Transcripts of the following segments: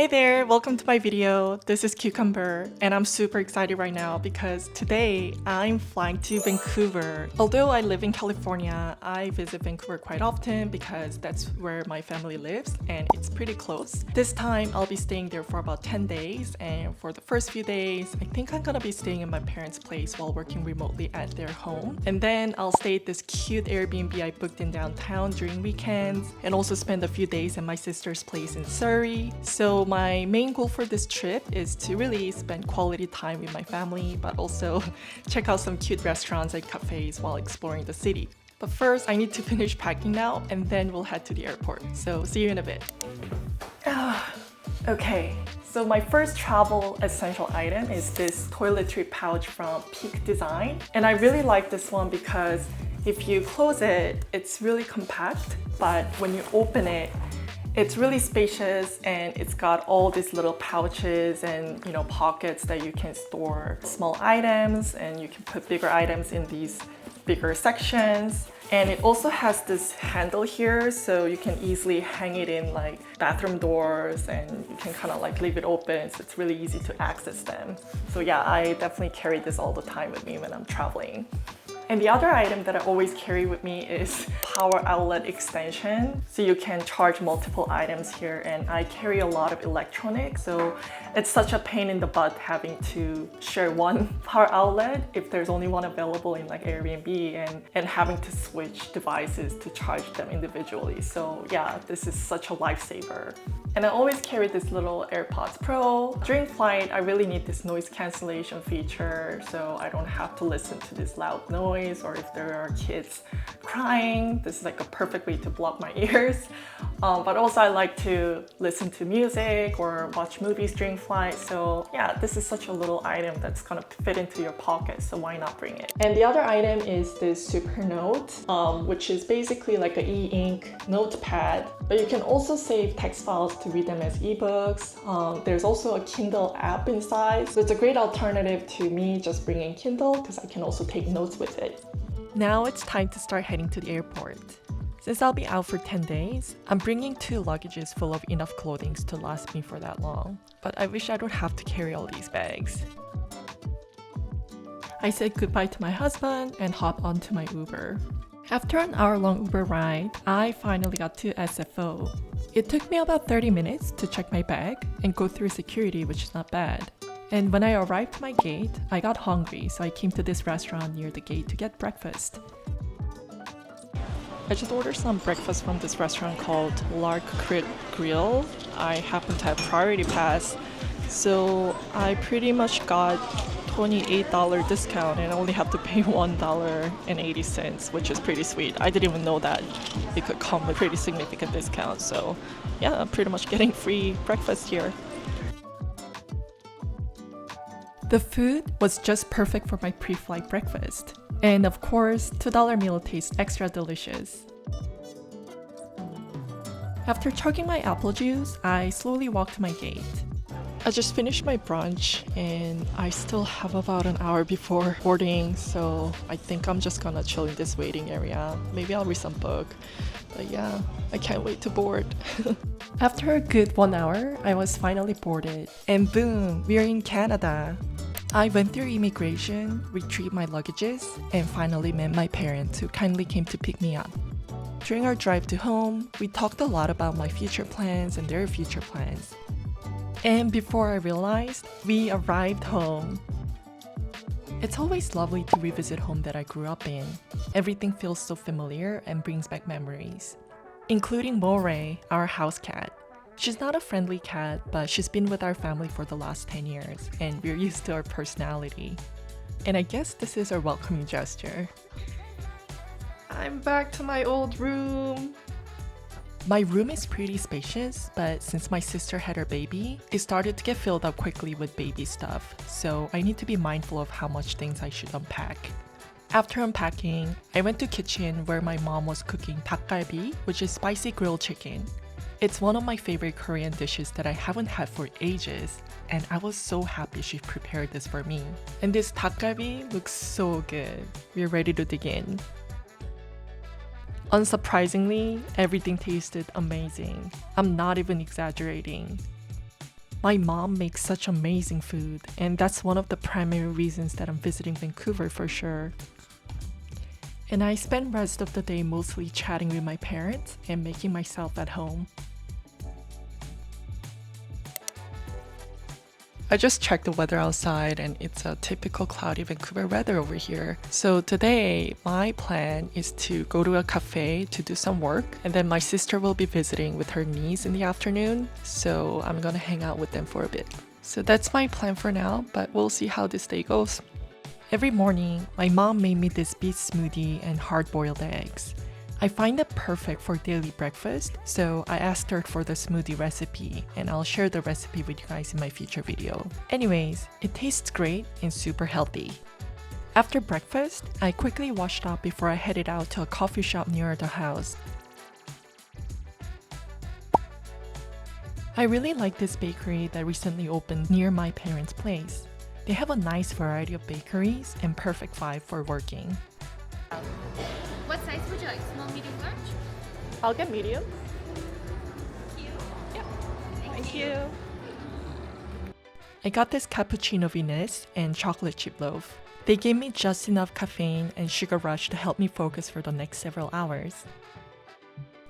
there, welcome to my video. This is Cucumber and I'm super excited right now because today I'm flying to Vancouver. Although I live in California, I visit Vancouver quite often because that's where my family lives and it's pretty close. This time I'll be staying there for about 10 days, and for the first few days I think I'm gonna be staying in my parents' place while working remotely at their home. And then I'll stay at this cute Airbnb I booked in downtown during weekends and also spend a few days at my sister's place in Surrey. So my main goal for this trip is to really spend quality time with my family, but also check out some cute restaurants and cafes while exploring the city. But first, I need to finish packing now, and then we'll head to the airport. So see you in a bit. Okay, so my first travel essential item is this toiletry pouch from Peak Design. And I really like this one because if you close it, it's really compact, but when you open it, it's really spacious and it's got all these little pouches and pockets that you can store small items, and you can put bigger items in these bigger sections. And it also has this handle here, so you can easily hang it in like bathroom doors, and you can kind of like leave it open, so it's really easy to access them. So yeah, I definitely carry this all the time with me when I'm traveling. And the other item that I always carry with me is power outlet extension. So you can charge multiple items here, and I carry a lot of electronics. So it's such a pain in the butt having to share one power outlet if there's only one available in like Airbnb, and having to switch devices to charge them individually. So yeah, this is such a lifesaver. And I always carry this little AirPods Pro. During flight, I really need this noise cancellation feature so I don't have to listen to this loud noise, or if there are kids crying, this is like a perfect way to block my ears. But also I like to listen to music or watch movies during flight. So yeah, this is such a little item that's gonna fit into your pocket, so why not bring it? And the other item is this Super Note, which is basically like an e-ink notepad, but you can also save text files to read them as ebooks. There's also a Kindle app inside, so it's a great alternative to me just bringing Kindle because I can also take notes with it. Now it's time to start heading to the airport. Since I'll be out for 10 days, I'm bringing 2 luggages full of enough clothing to last me for that long. But I wish I don't have to carry all these bags. I said goodbye to my husband and hopped onto my Uber. After an hour-long Uber ride, I finally got to SFO. It took me about 30 minutes to check my bag and go through security, which is not bad. And when I arrived to my gate, I got hungry, so I came to this restaurant near the gate to get breakfast. I just ordered some breakfast from this restaurant called Lark Crit Grill. I happen to have priority pass, so I pretty much got $28 discount and I only have to pay $1.80, which is pretty sweet. I didn't even know that it could come with pretty significant discounts, so yeah, I'm pretty much getting free breakfast here. The food was just perfect for my pre-flight breakfast. And of course, $2 meal tastes extra delicious. After chugging my apple juice, I slowly walked to my gate. I just finished my brunch and I still have about an hour before boarding, so I think I'm just gonna chill in this waiting area. Maybe I'll read some book. But yeah, I can't wait to board. After a good 1 hour, I was finally boarded. And boom, we're in Canada. I went through immigration, retrieved my luggages, and finally met my parents who kindly came to pick me up. During our drive to home, we talked a lot about my future plans and their future plans. And before I realized, we arrived home. It's always lovely to revisit home that I grew up in. Everything feels so familiar and brings back memories, including Moray, our house cat. She's not a friendly cat, but she's been with our family for the last 10 years, and we're used to her personality. And I guess this is our welcoming gesture. I'm back to my old room. My room is pretty spacious, but since my sister had her baby, it started to get filled up quickly with baby stuff, so I need to be mindful of how much things I should unpack. After unpacking, I went to kitchen where my mom was cooking 닭갈비, which is spicy grilled chicken. It's one of my favorite Korean dishes that I haven't had for ages, and I was so happy she prepared this for me. And this 닭갈비 looks so good. We're ready to dig in. Unsurprisingly, everything tasted amazing. I'm not even exaggerating. My mom makes such amazing food, and that's one of the primary reasons that I'm visiting Vancouver for sure. And I spend rest of the day mostly chatting with my parents and making myself at home. I just checked the weather outside and it's a typical cloudy Vancouver weather over here. So today, my plan is to go to a cafe to do some work, and then my sister will be visiting with her niece in the afternoon, so I'm gonna hang out with them for a bit. So that's my plan for now, but we'll see how this day goes. Every morning, my mom made me this beet smoothie and hard-boiled eggs. I find it perfect for daily breakfast, so I asked her for the smoothie recipe, and I'll share the recipe with you guys in my future video. Anyways, it tastes great and super healthy. After breakfast, I quickly washed up before I headed out to a coffee shop near the house. I really like this bakery that recently opened near my parents' place. They have a nice variety of bakeries and perfect vibe for working. What size would you like? Small, medium, large? I'll get medium. Thank you. Yeah. Thank you. I got this cappuccino Venus and chocolate chip loaf. They gave me just enough caffeine and sugar rush to help me focus for the next several hours.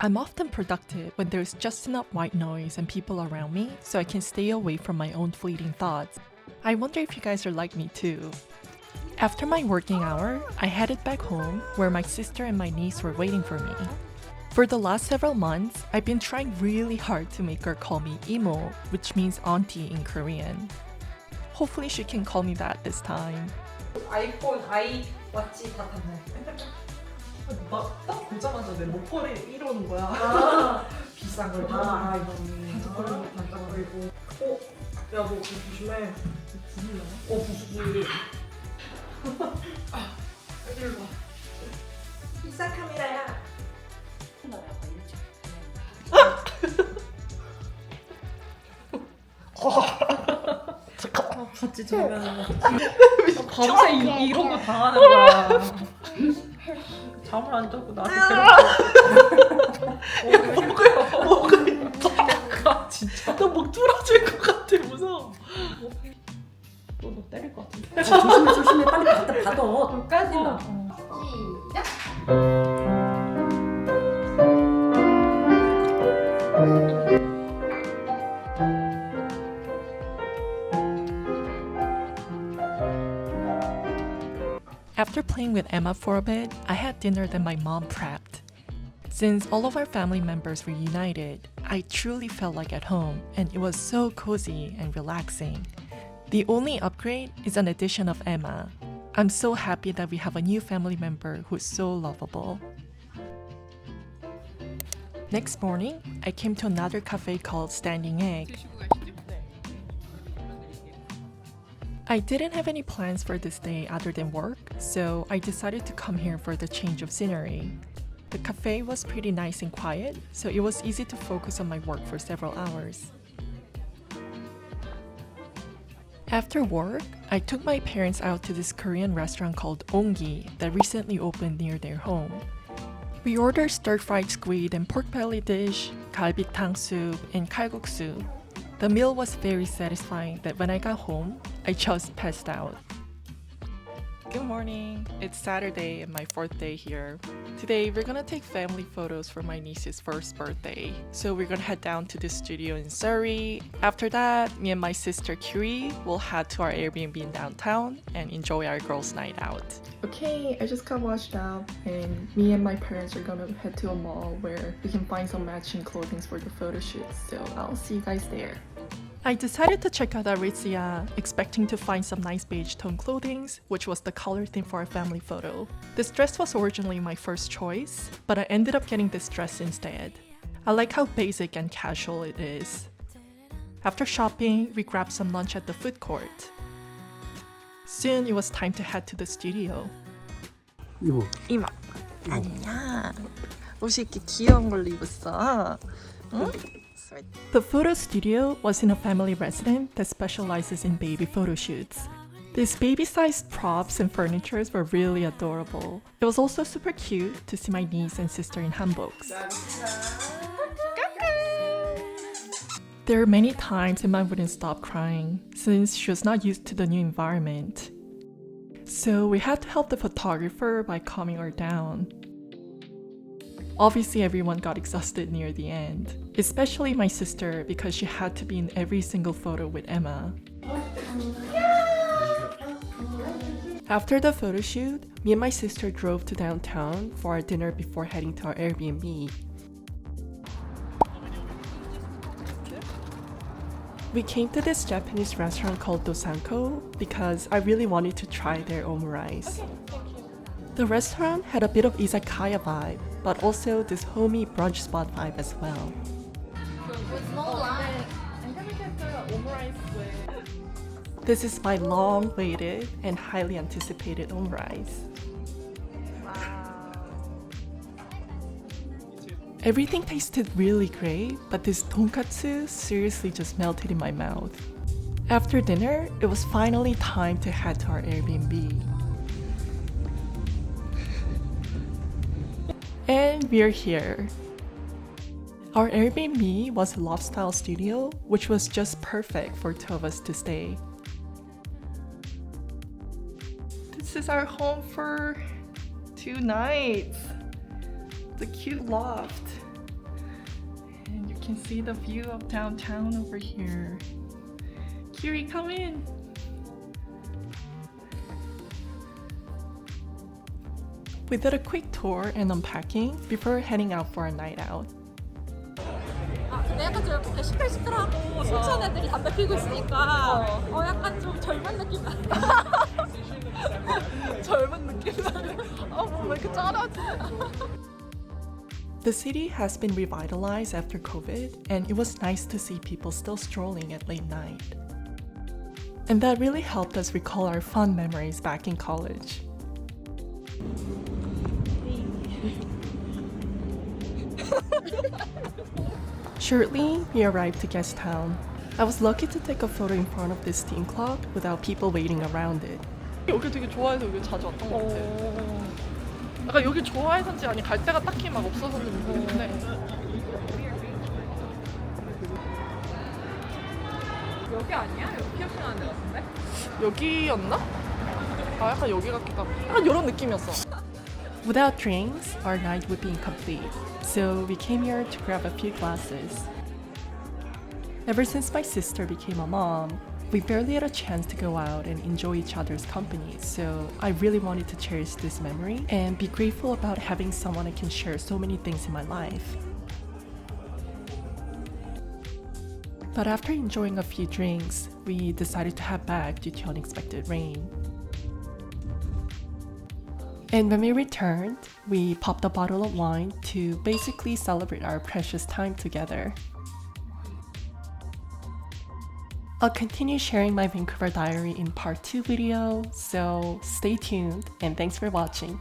I'm often productive when there's just enough white noise and people around me so I can stay away from my own fleeting thoughts. I wonder if you guys are like me too. After my working hour, I headed back home where my sister and my niece were waiting for me. For the last several months, I've been trying really hard to make her call me Imo, which means auntie in Korean. Hopefully she can call me that this time. 아이폰 아이 왓치 다 탔네. 딱 보자마자 내 목걸이 이러는 거야. 아, 비싼 걸 봐. 반짝거리고 반짝거리고. 야, 너 그거 조심해. 부수냐? 부수지. 이리 와. 비싼 카메라야. 같이 자면 밤새 이런 거 당하는 거야. 잠을 안 자고 나한테 괴롭혀. 뭐가 있다. 진짜. 나 목 뚫어질 것 같아. 무서워. 너 때릴 것 같은데. 조심해. 빨리 갖다 받아. 끝까지만. 시작. After playing with Emma for a bit, I had dinner that my mom prepped. Since all of our family members reunited, I truly felt like at home, and it was so cozy and relaxing. The only upgrade is an addition of Emma. I'm so happy that we have a new family member who's so lovable. Next morning, I came to another cafe called Standing Egg. I didn't have any plans for this day other than work, so I decided to come here for the change of scenery. The cafe was pretty nice and quiet, so it was easy to focus on my work for several hours. After work, I took my parents out to this Korean restaurant called Ongi that recently opened near their home. We ordered stir-fried squid and pork belly dish, galbitang soup, and kalguksu. The meal was very satisfying that when I got home, I just passed out. Good morning. It's Saturday and my 4th day here. Today we're gonna take family photos for my niece's first birthday. So we're gonna head down to the studio in Surrey. After that, me and my sister Curie will head to our Airbnb in downtown and enjoy our girls' night out. Okay, I just got washed up and me and my parents are gonna head to a mall where we can find some matching clothing for the photo shoot. So I'll see you guys there. I decided to check out Aritzia, expecting to find some nice beige tone clothing, which was the color theme for our family photo. This dress was originally my first choice, but I ended up getting this dress instead. I like how basic and casual it is. After shopping, we grabbed some lunch at the food court. Soon it was time to head to the studio. 이모. 아니야. 옷이 이렇게 귀여운 걸로 입었어. 응? The photo studio was in a family residence that specializes in baby photo shoots. These baby-sized props and furniture were really adorable. It was also super cute to see my niece and sister in hanboks. There are many times Emma wouldn't stop crying since she was not used to the new environment. So we had to help the photographer by calming her down. Obviously, everyone got exhausted near the end, especially my sister because she had to be in every single photo with Emma. After the photo shoot, me and my sister drove to downtown for our dinner before heading to our Airbnb. We came to this Japanese restaurant called Dosanko because I really wanted to try their omurice. The restaurant had a bit of izakaya vibe, but also this homey brunch spot vibe as well. This is my long-awaited and highly anticipated omurice. Everything tasted really great, but this tonkatsu seriously just melted in my mouth. After dinner, it was finally time to head to our Airbnb. And we're here. Our Airbnb was a loft-style studio, which was just perfect for two of us to stay. This is our home for 2 nights. The cute loft. And you can see the view of downtown over here. Kiri, come in. We did a quick tour and unpacking before heading out for a night out. 근데 약간 좀 이렇게 시끌시끌하고 순천 애들이 담배 피고 있으니까 약간 좀 젊은 느낌 나요. 젊은 느낌 나요. 왜 이렇게 짠하지? The city has been revitalized after COVID, and it was nice to see people still strolling at late night. And that really helped us recall our fun memories back in college. Shortly, we arrived to Gastown. I was lucky to take a photo in front of this steam clock without people waiting around it. 여기 되게 좋아해서 여기 자주 왔던 것 같아. 약간 여기 좋아해서인지 아니 갈 데가 딱히 막 없어서인지 모르겠는데. 여기 아니야? 여기 피어싱하는 데 같은데? 여기였나? 아 약간 여기 같기도 하고. 약간 이런 느낌이었어. Without drinks, our night would be incomplete, so we came here to grab a few glasses. Ever since my sister became a mom, we barely had a chance to go out and enjoy each other's company, so I really wanted to cherish this memory and be grateful about having someone I can share so many things in my life. But after enjoying a few drinks, we decided to head back due to unexpected rain. And when we returned, we popped a bottle of wine to basically celebrate our precious time together. I'll continue sharing my Vancouver diary in part 2 video, so stay tuned and thanks for watching.